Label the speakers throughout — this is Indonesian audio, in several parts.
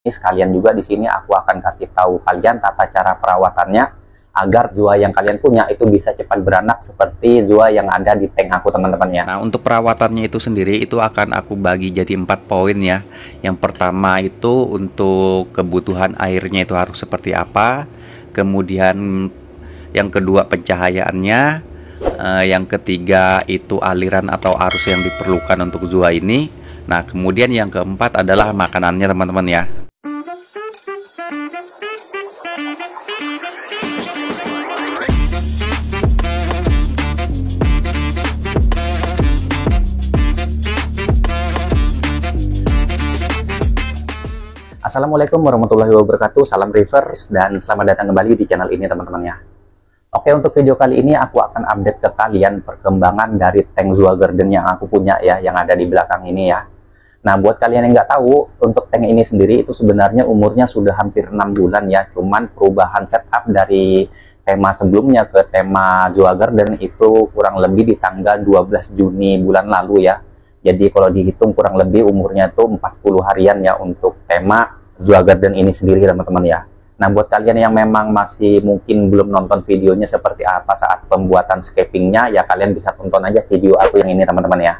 Speaker 1: Sekalian juga di sini aku akan kasih tahu kalian tata cara perawatannya agar zua yang kalian punya itu bisa cepat beranak seperti zua yang ada di tank aku, teman-teman ya.
Speaker 2: Nah, untuk perawatannya itu sendiri itu akan aku bagi jadi 4 poin ya. Yang pertama itu untuk kebutuhan airnya itu harus seperti apa. Kemudian yang kedua pencahayaannya. Yang ketiga itu aliran atau arus yang diperlukan untuk zua ini. Nah, kemudian yang keempat adalah makanannya, teman-teman ya.
Speaker 1: Assalamualaikum warahmatullahi wabarakatuh, salam reverse dan selamat datang kembali di channel ini, teman-teman ya. Oke, untuk video kali ini aku akan update ke kalian perkembangan dari tank Zua Garden yang aku punya ya, yang ada di belakang ini ya. Nah, buat kalian yang nggak tahu, untuk tank ini sendiri itu sebenarnya umurnya sudah hampir 6 bulan ya, cuman perubahan setup dari tema sebelumnya ke tema Zua Garden itu kurang lebih di tanggal 12 Juni bulan lalu ya. Jadi kalau dihitung kurang lebih umurnya tuh 40 harian ya untuk tema Zua Garden ini sendiri, teman-teman ya. Nah, buat kalian yang memang masih mungkin belum nonton videonya seperti apa saat pembuatan scapingnya, ya kalian bisa tonton aja video aku yang ini, teman-teman ya.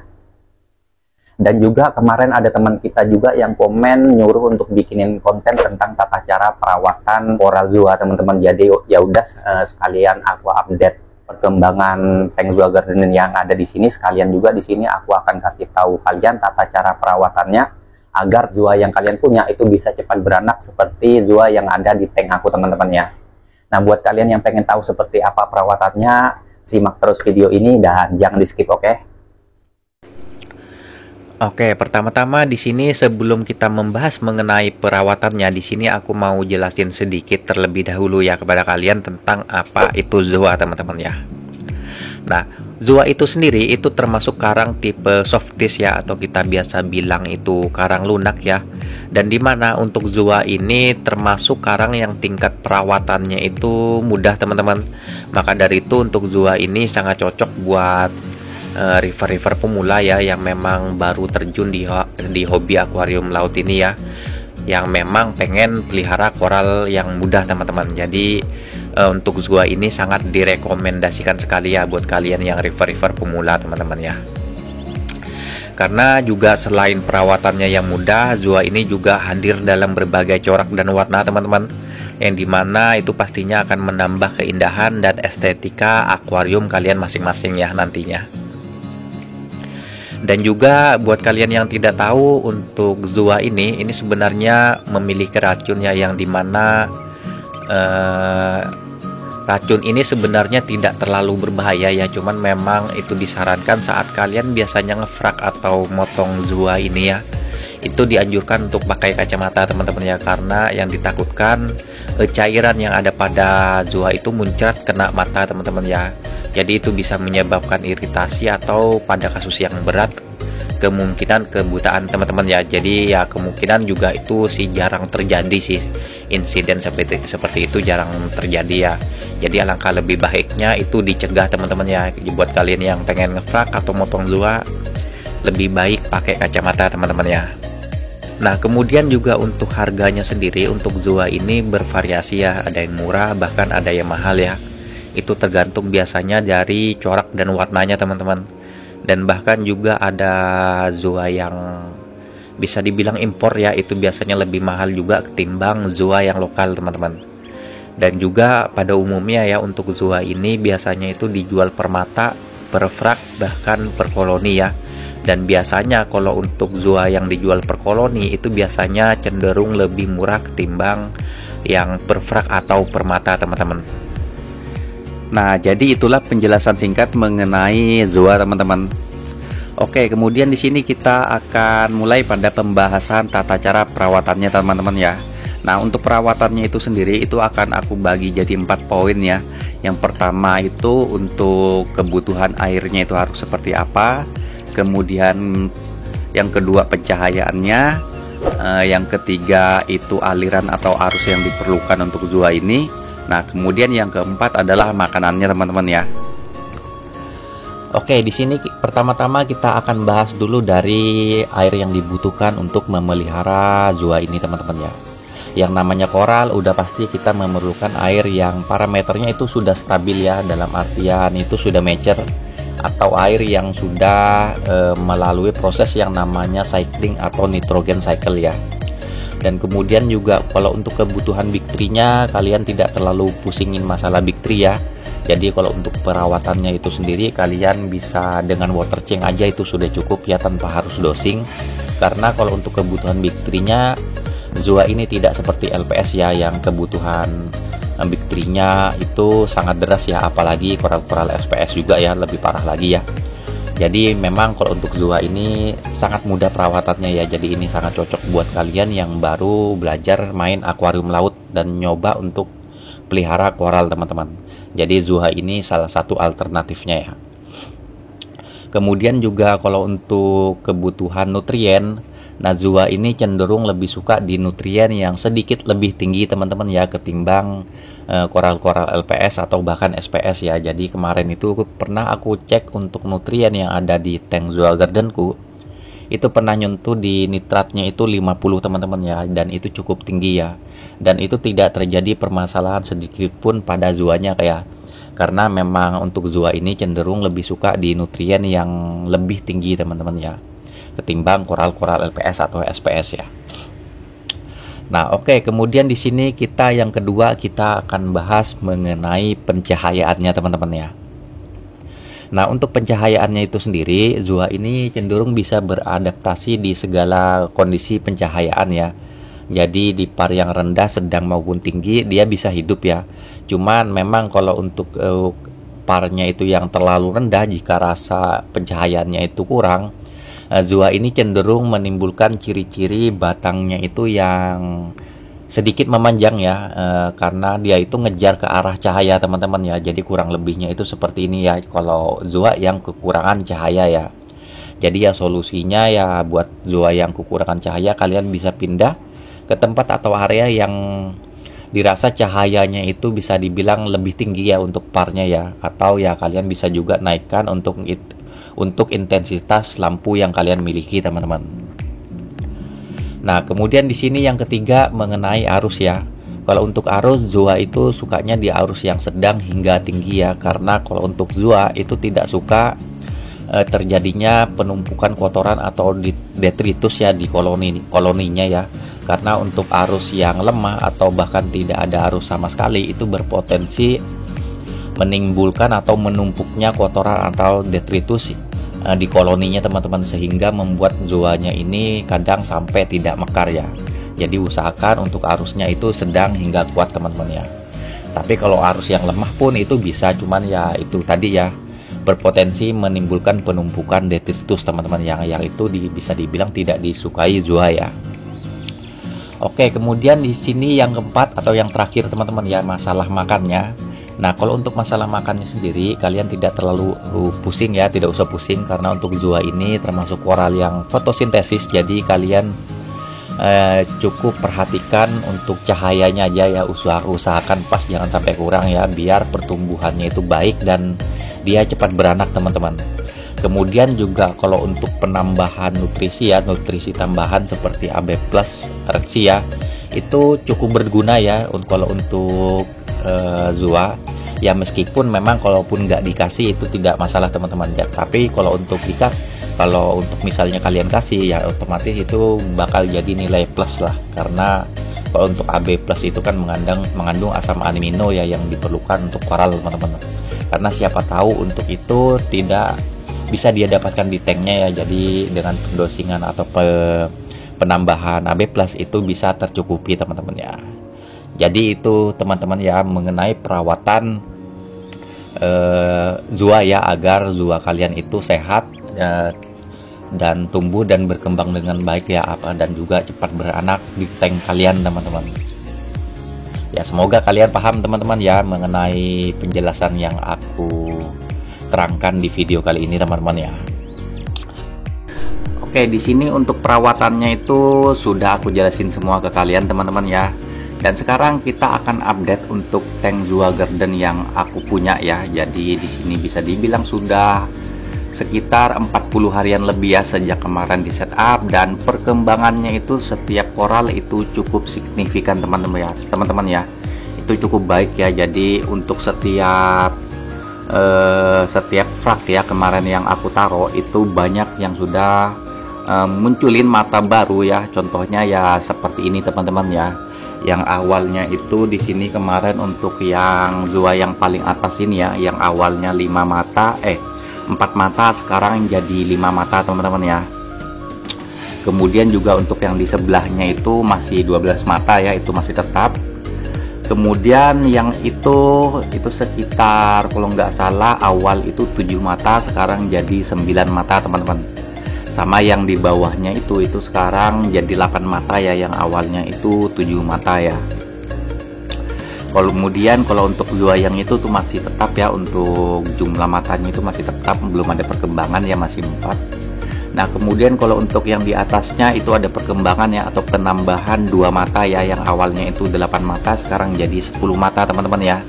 Speaker 1: Dan juga kemarin ada teman kita juga yang komen nyuruh untuk bikinin konten tentang tata cara perawatan Coral Zua, teman-teman. Jadi ya udah sekalian aku update perkembangan tank Zua Garden yang ada di sini. Sekalian juga di sini aku akan kasih tahu kalian tata cara perawatannya agar zua yang kalian punya itu bisa cepat beranak seperti zua yang ada di tank aku, teman-teman ya. Nah, buat kalian yang pengen tahu seperti apa perawatannya, simak terus video ini dan jangan di skip, oke?
Speaker 2: Oke, pertama-tama di sini sebelum kita membahas mengenai perawatannya, di sini aku mau jelasin sedikit terlebih dahulu ya kepada kalian tentang apa itu zua, teman-teman ya. Nah, zua itu sendiri itu termasuk karang tipe softish ya, atau kita biasa bilang itu karang lunak ya. Dan dimana untuk zua ini termasuk karang yang tingkat perawatannya itu mudah, teman-teman. Maka dari itu untuk zua ini sangat cocok buat river-river pemula ya, yang memang baru terjun di hobi akuarium laut ini ya, yang memang pengen pelihara koral yang mudah, teman-teman. Jadi untuk zua ini sangat direkomendasikan sekali ya buat kalian yang river-river pemula, teman-teman ya. Karena juga selain perawatannya yang mudah, zua ini juga hadir dalam berbagai corak dan warna, teman-teman, yang dimana itu pastinya akan menambah keindahan dan estetika akuarium kalian masing-masing ya nantinya. Dan juga buat kalian yang tidak tahu, untuk zua ini sebenarnya memiliki racun ya, yang dimana racun ini sebenarnya tidak terlalu berbahaya ya, cuman memang itu disarankan saat kalian biasanya ngefrak atau motong zua ini ya, itu dianjurkan untuk pakai kacamata, teman-teman ya, karena yang ditakutkan cairan yang ada pada zua itu muncrat kena mata, teman-teman ya. Jadi itu bisa menyebabkan iritasi atau pada kasus yang berat kemungkinan kebutaan, teman-teman ya. Jadi ya kemungkinan juga itu sih jarang terjadi sih, insiden seperti itu jarang terjadi ya. Jadi alangkah lebih baiknya itu dicegah, teman-teman ya. Buat kalian yang pengen ngefrak atau motong zua, lebih baik pakai kacamata, teman-teman ya. Nah, kemudian juga untuk harganya sendiri untuk zua ini bervariasi ya, ada yang murah bahkan ada yang mahal ya. Itu tergantung biasanya dari corak dan warnanya, teman-teman. Dan bahkan juga ada zua yang bisa dibilang impor ya, itu biasanya lebih mahal juga ketimbang zua yang lokal, teman-teman. Dan juga pada umumnya ya untuk zua ini biasanya itu dijual per mata, per frak, bahkan per koloni ya. Dan biasanya kalau untuk zua yang dijual per koloni itu biasanya cenderung lebih murah ketimbang yang per frak atau per mata, teman-teman. Nah, jadi itulah penjelasan singkat mengenai zua, teman-teman. Oke, kemudian di sini kita akan mulai pada pembahasan tata cara perawatannya, teman-teman ya. Nah, untuk perawatannya itu sendiri itu akan aku bagi jadi 4 poin ya. Yang pertama itu untuk kebutuhan airnya itu harus seperti apa. Kemudian yang kedua pencahayaannya. Yang ketiga itu aliran atau arus yang diperlukan untuk zua ini. Nah, kemudian yang keempat adalah makanannya, teman-teman ya. Oke, di sini pertama-tama kita akan bahas dulu dari air yang dibutuhkan untuk memelihara zua ini, teman-teman ya. Yang namanya koral udah pasti kita memerlukan air yang parameternya itu sudah stabil ya, dalam artian itu sudah mature, atau air yang sudah melalui proses yang namanya cycling atau nitrogen cycle ya. Dan kemudian juga kalau untuk kebutuhan Big 3-nya kalian tidak terlalu pusingin masalah Big 3 ya. Jadi kalau untuk perawatannya itu sendiri kalian bisa dengan water change aja, itu sudah cukup ya, tanpa harus dosing. Karena kalau untuk kebutuhan Big 3-nya Zua ini tidak seperti LPS ya, yang kebutuhan Big 3-nya itu sangat deras ya, apalagi koral-koral SPS juga ya, lebih parah lagi ya. Jadi memang kalau untuk Zua ini sangat mudah perawatannya ya, jadi ini sangat cocok buat kalian yang baru belajar main akuarium laut dan nyoba untuk pelihara koral teman-teman. Jadi Zua ini salah satu alternatifnya ya. Kemudian juga kalau untuk kebutuhan nutrien, nah Zua ini cenderung lebih suka di nutrien yang sedikit lebih tinggi teman-teman ya, ketimbang koral-koral LPS atau bahkan SPS ya. Jadi kemarin itu pernah aku cek untuk nutrien yang ada di tank Zua Gardenku, itu pernah nyentuh di nitratnya itu 50 teman-teman ya, dan itu cukup tinggi ya. Dan itu tidak terjadi permasalahan sedikit pun pada Zuanya kayak, karena memang untuk Zua ini cenderung lebih suka di nutrien yang lebih tinggi teman-teman ya, ketimbang koral-koral LPS atau SPS ya. Nah, oke, kemudian di sini kita yang kedua kita akan bahas mengenai pencahayaannya teman-teman ya. Nah, untuk pencahayaannya itu sendiri, Zua ini cenderung bisa beradaptasi di segala kondisi pencahayaan ya. Jadi di par yang rendah, sedang maupun tinggi dia bisa hidup ya. Cuman memang kalau untuk parnya itu yang terlalu rendah, jika rasa pencahayaannya itu kurang, Zua ini cenderung menimbulkan ciri-ciri batangnya itu yang sedikit memanjang ya, karena dia itu ngejar ke arah cahaya teman-teman ya. Jadi kurang lebihnya itu seperti ini ya kalau Zua yang kekurangan cahaya ya. Jadi ya solusinya ya buat Zua yang kekurangan cahaya, kalian bisa pindah ke tempat atau area yang dirasa cahayanya itu bisa dibilang lebih tinggi ya untuk parnya ya, atau ya kalian bisa juga naikkan untuk intensitas lampu yang kalian miliki teman-teman. Nah, kemudian di sini yang ketiga mengenai arus ya. Kalau untuk arus, Zua itu sukanya di arus yang sedang hingga tinggi ya, karena kalau untuk Zua itu tidak suka terjadinya penumpukan kotoran atau detritus ya di koloninya ya. Karena untuk arus yang lemah atau bahkan tidak ada arus sama sekali, itu berpotensi menimbulkan atau menumpuknya kotoran atau detritus di koloninya teman-teman, sehingga membuat Zuanya ini kadang sampai tidak mekar ya. Jadi usahakan untuk arusnya itu sedang hingga kuat teman-teman ya. Tapi kalau arus yang lemah pun itu bisa, cuman ya itu tadi ya, berpotensi menimbulkan penumpukan detritus teman-teman, yang itu bisa dibilang tidak disukai Zua ya. Oke, kemudian di sini yang keempat atau yang terakhir teman-teman ya, masalah makannya. Nah, kalau untuk masalah makannya sendiri kalian tidak terlalu pusing ya, tidak usah pusing, karena untuk Zua ini termasuk koral yang fotosintesis. Jadi kalian cukup perhatikan untuk cahayanya aja ya, usahakan pas, jangan sampai kurang ya, biar pertumbuhannya itu baik dan dia cepat beranak teman-teman. Kemudian juga kalau untuk penambahan nutrisi ya, nutrisi tambahan seperti AB Plus, Rexy ya, itu cukup berguna ya kalau untuk Zua ya, meskipun memang kalaupun nggak dikasih itu tidak masalah teman-teman ya. Tapi kalau untuk kalau untuk misalnya kalian kasih ya, otomatis itu bakal jadi nilai plus lah, karena kalau untuk AB Plus itu kan mengandung asam amino ya, yang diperlukan untuk koral teman-teman. Karena siapa tahu untuk itu tidak bisa dia dapatkan di tanknya ya. Jadi dengan pendosingan atau penambahan AB Plus itu bisa tercukupi teman-teman ya. Jadi itu teman-teman ya mengenai perawatan Zua ya, agar Zua kalian itu sehat dan tumbuh dan berkembang dengan baik ya, dan juga cepat beranak di tank kalian teman-teman. Ya, semoga kalian paham teman-teman ya mengenai penjelasan yang aku terangkan di video kali ini teman-teman ya. Oke, di sini untuk perawatannya itu sudah aku jelasin semua ke kalian teman-teman ya. Dan sekarang kita akan update untuk tank Zua Garden yang aku punya ya. Jadi di sini bisa dibilang sudah sekitar 40 harian lebih ya sejak kemarin di setup, dan perkembangannya itu setiap koral itu cukup signifikan teman-teman ya. Itu cukup baik ya. Jadi untuk setiap frak ya kemarin yang aku taruh itu banyak yang sudah munculin mata baru ya. Contohnya ya seperti ini teman-teman ya. Yang awalnya itu di sini kemarin untuk yang zua yang paling atas ini ya, yang awalnya 4 mata sekarang jadi 5 mata teman-teman ya. Kemudian juga untuk yang di sebelahnya itu masih 12 mata ya, itu masih tetap. Kemudian yang itu sekitar kalau nggak salah awal itu 7 mata sekarang jadi 9 mata teman-teman. Sama yang di bawahnya itu sekarang jadi 8 mata ya, yang awalnya itu 7 mata ya. Kemudian kalau untuk zua yang itu tuh masih tetap ya, untuk jumlah matanya itu masih tetap, belum ada perkembangan ya, masih 4. Nah kemudian kalau untuk yang di atasnya itu ada perkembangan ya, atau penambahan 2 mata ya, yang awalnya itu 8 mata sekarang jadi 10 mata teman-teman ya.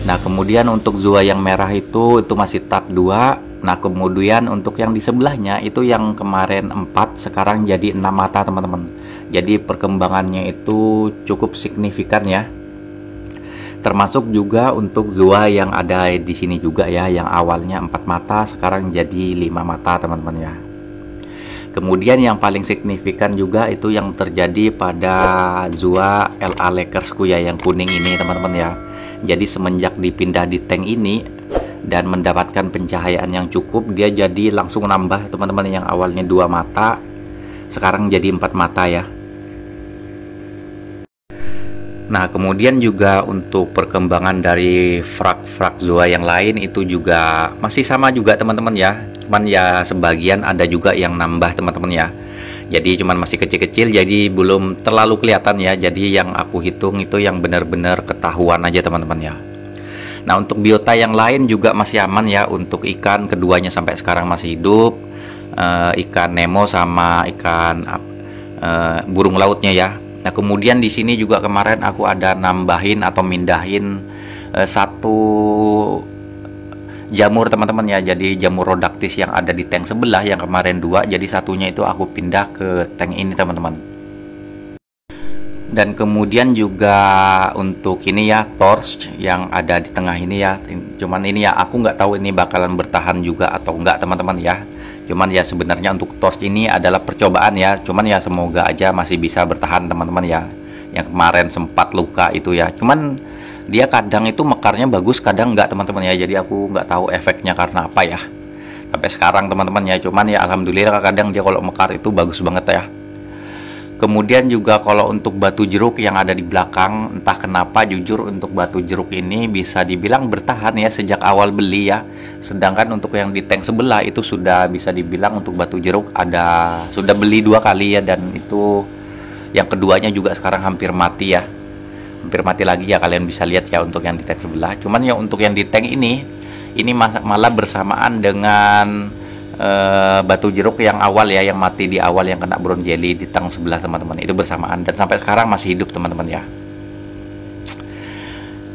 Speaker 2: Nah kemudian untuk zua yang merah itu masih tetap 2. Nah kemudian untuk yang di sebelahnya itu yang kemarin 4 sekarang jadi 6 mata teman-teman. Jadi perkembangannya itu cukup signifikan ya. Termasuk juga untuk zua yang ada di sini juga ya, yang awalnya 4 mata sekarang jadi 5 mata teman-teman ya. Kemudian yang paling signifikan juga itu yang terjadi pada zua LA Lakersku ya, yang kuning ini teman-teman ya. Jadi semenjak dipindah di tank ini dan mendapatkan pencahayaan yang cukup, dia jadi langsung nambah teman-teman, yang awalnya 2 mata sekarang jadi 4 mata ya. Nah kemudian juga untuk perkembangan dari frak zua yang lain itu juga masih sama juga teman-teman ya, cuman ya sebagian ada juga yang nambah teman-teman ya. Jadi cuman masih kecil-kecil, jadi belum terlalu kelihatan ya. Jadi yang aku hitung itu yang benar-benar ketahuan aja teman-teman ya. Nah untuk biota yang lain juga masih aman ya. Untuk ikan keduanya sampai sekarang masih hidup, ikan Nemo sama ikan burung lautnya ya. Nah kemudian di sini juga kemarin aku ada nambahin atau mindahin 1 jamur teman-teman ya. Jadi jamur rodaktis yang ada di tank sebelah yang kemarin 2, jadi satunya itu aku pindah ke tank ini teman-teman. Dan kemudian juga untuk ini ya, torch yang ada di tengah ini ya. Cuman ini ya aku nggak tahu ini bakalan bertahan juga atau enggak teman-teman ya. Cuman ya sebenarnya untuk torch ini adalah percobaan ya. Cuman ya semoga aja masih bisa bertahan teman-teman ya. Yang kemarin sempat luka itu ya. Cuman dia kadang itu mekarnya bagus, kadang enggak teman-teman ya. Jadi aku nggak tahu efeknya karena apa ya sampai sekarang teman-teman ya. Cuman ya alhamdulillah kadang dia kalau mekar itu bagus banget ya. Kemudian juga kalau untuk batu jeruk yang ada di belakang, entah kenapa jujur untuk batu jeruk ini bisa dibilang bertahan ya sejak awal beli ya. Sedangkan untuk yang di tank sebelah itu sudah bisa dibilang untuk batu jeruk sudah beli 2 kali ya, dan itu yang keduanya juga sekarang hampir mati ya. Hampir mati lagi ya, kalian bisa lihat ya untuk yang di tank sebelah. Cuman ya untuk yang di tank ini malah bersamaan dengan batu jeruk yang awal ya, yang mati di awal, yang kena brown jelly di tang sebelah teman-teman, itu bersamaan dan sampai sekarang masih hidup teman-teman ya.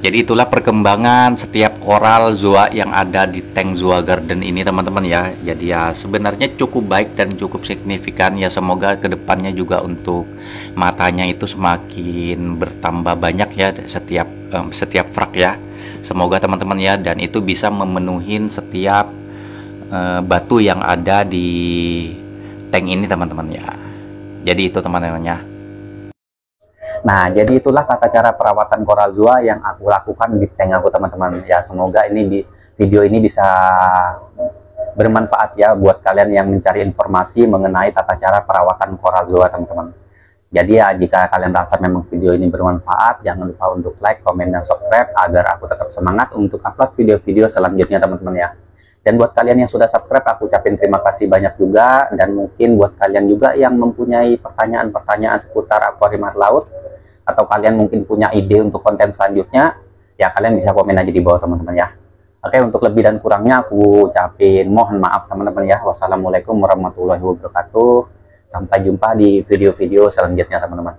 Speaker 2: Jadi itulah perkembangan setiap koral zua yang ada di tank Zua Garden ini teman-teman ya. Jadi ya sebenarnya cukup baik dan cukup signifikan ya. Semoga kedepannya juga untuk matanya itu semakin bertambah banyak ya setiap frak ya. Semoga teman-teman ya, dan itu bisa memenuhi setiap batu yang ada di tank ini teman-teman ya. Jadi itu teman-teman ya.
Speaker 1: Nah, jadi itulah tata cara perawatan koral zua yang aku lakukan di tank aku teman-teman ya. Semoga video ini bisa bermanfaat ya buat kalian yang mencari informasi mengenai tata cara perawatan koral zua teman-teman. Jadi ya jika kalian rasa memang video ini bermanfaat, jangan lupa untuk like, komen, dan subscribe agar aku tetap semangat untuk upload video-video selanjutnya teman-teman ya. Dan buat kalian yang sudah subscribe, aku ucapin terima kasih banyak juga. Dan mungkin buat kalian juga yang mempunyai pertanyaan-pertanyaan seputar akuarium air laut, atau kalian mungkin punya ide untuk konten selanjutnya, ya kalian bisa komen aja di bawah teman-teman ya. Oke, untuk lebih dan kurangnya aku ucapin mohon maaf teman-teman ya. Wassalamualaikum warahmatullahi wabarakatuh. Sampai jumpa di video-video selanjutnya teman-teman.